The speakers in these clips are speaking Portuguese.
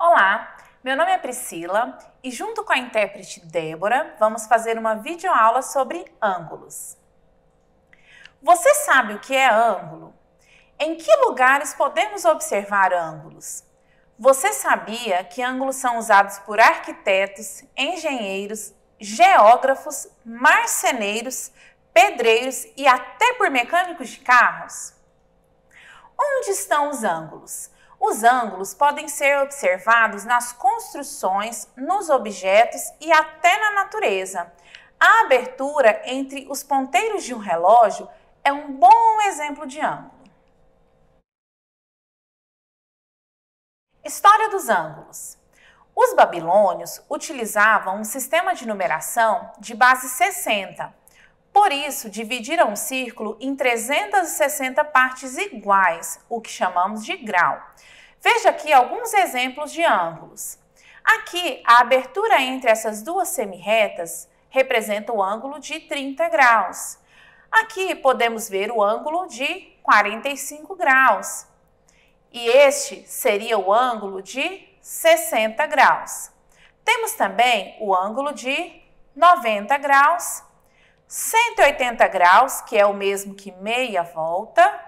Olá, meu nome é Priscila e junto com a intérprete Débora vamos fazer uma videoaula sobre ângulos. Você sabe o que é ângulo? Em que lugares podemos observar ângulos? Você sabia que ângulos são usados por arquitetos, engenheiros, geógrafos, marceneiros, pedreiros e até por mecânicos de carros? Onde estão os ângulos? Os ângulos podem ser observados nas construções, nos objetos e até na natureza. A abertura entre os ponteiros de um relógio é um bom exemplo de ângulo. História dos ângulos. Os babilônios utilizavam um sistema de numeração de base 60. Por isso, dividiram o círculo em 360 partes iguais, o que chamamos de grau. Veja aqui alguns exemplos de ângulos. Aqui, a abertura entre essas duas semirretas representa o ângulo de 30 graus. Aqui podemos ver o ângulo de 45 graus. E este seria o ângulo de 60 graus. Temos também o ângulo de 90 graus, 180 graus, que é o mesmo que meia volta,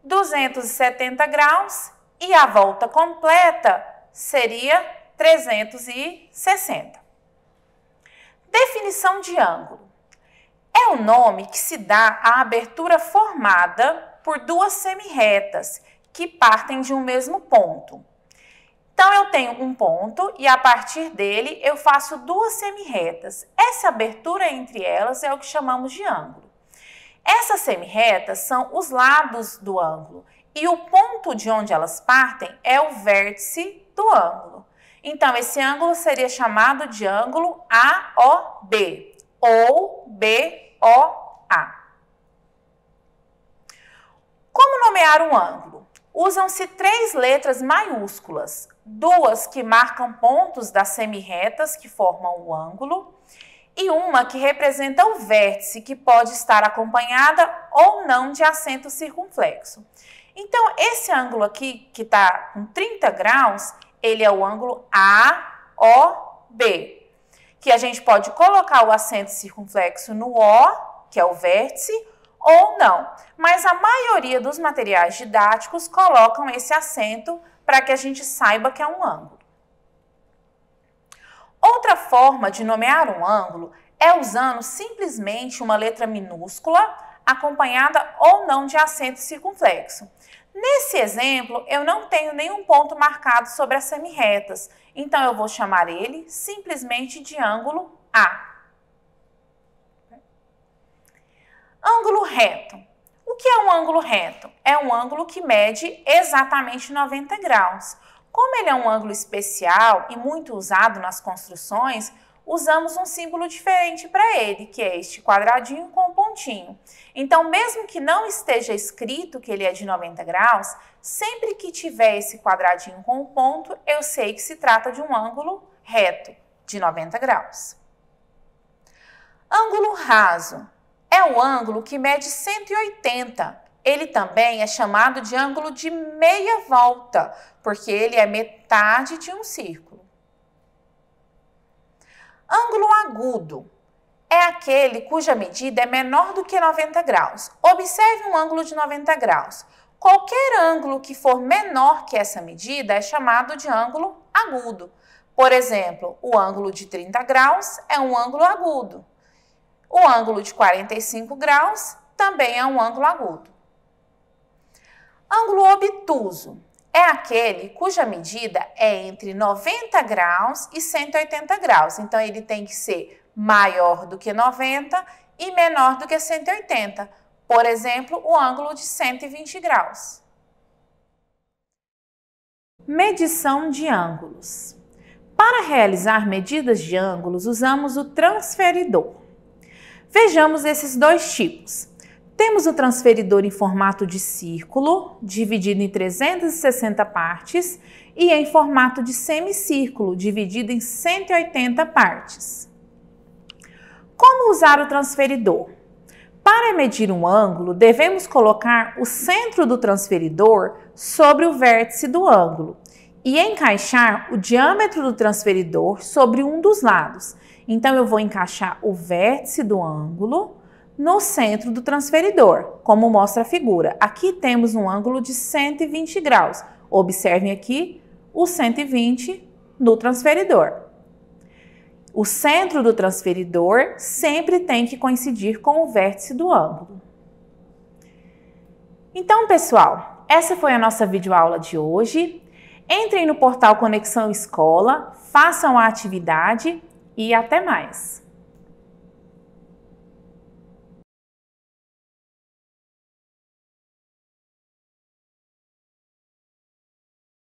270 graus e a volta completa seria 360. Definição de ângulo. É o nome que se dá à abertura formada por duas semirretas que partem de um mesmo ponto. Então, eu tenho um ponto e a partir dele eu faço duas semirretas. Essa abertura entre elas é o que chamamos de ângulo. Essas semirretas são os lados do ângulo e o ponto de onde elas partem é o vértice do ângulo. Então, esse ângulo seria chamado de ângulo AOB ou BOA. Como nomear um ângulo? Usam-se 3 letras maiúsculas, 2 que marcam pontos das semirretas que formam o ângulo e uma que representa o vértice, que pode estar acompanhada ou não de acento circunflexo. Então, esse ângulo aqui, que está com 30 graus, ele é o ângulo AOB, que a gente pode colocar o acento circunflexo no O, que é o vértice, ou não, mas a maioria dos materiais didáticos colocam esse acento para que a gente saiba que é um ângulo. Outra forma de nomear um ângulo é usando simplesmente uma letra minúscula acompanhada ou não de acento circunflexo. Nesse exemplo, eu não tenho nenhum ponto marcado sobre as semirretas, então eu vou chamar ele simplesmente de ângulo A. Ângulo reto. O que é um ângulo reto? É um ângulo que mede exatamente 90 graus. Como ele é um ângulo especial e muito usado nas construções, usamos um símbolo diferente para ele, que é este quadradinho com um pontinho. Então, mesmo que não esteja escrito que ele é de 90 graus, sempre que tiver esse quadradinho com um ponto, eu sei que se trata de um ângulo reto de 90 graus. Ângulo raso. É o ângulo que mede 180. Ele também é chamado de ângulo de meia volta, porque ele é metade de um círculo. Ângulo agudo é aquele cuja medida é menor do que 90 graus. Observe um ângulo de 90 graus. Qualquer ângulo que for menor que essa medida é chamado de ângulo agudo. Por exemplo, o ângulo de 30 graus é um ângulo agudo. O ângulo de 45 graus também é um ângulo agudo. Ângulo obtuso é aquele cuja medida é entre 90 graus e 180 graus. Então, ele tem que ser maior do que 90 e menor do que 180. Por exemplo, o ângulo de 120 graus. Medição de ângulos. Para realizar medidas de ângulos, usamos o transferidor. Vejamos esses dois tipos. Temos o transferidor em formato de círculo, dividido em 360 partes, e em formato de semicírculo, dividido em 180 partes. Como usar o transferidor? Para medir um ângulo, devemos colocar o centro do transferidor sobre o vértice do ângulo e encaixar o diâmetro do transferidor sobre um dos lados. Então, eu vou encaixar o vértice do ângulo no centro do transferidor, como mostra a figura. Aqui temos um ângulo de 120 graus. Observem aqui o 120 no transferidor. O centro do transferidor sempre tem que coincidir com o vértice do ângulo. Então, pessoal, essa foi a nossa videoaula de hoje. Entrem no portal Conexão Escola, façam a atividade e até mais!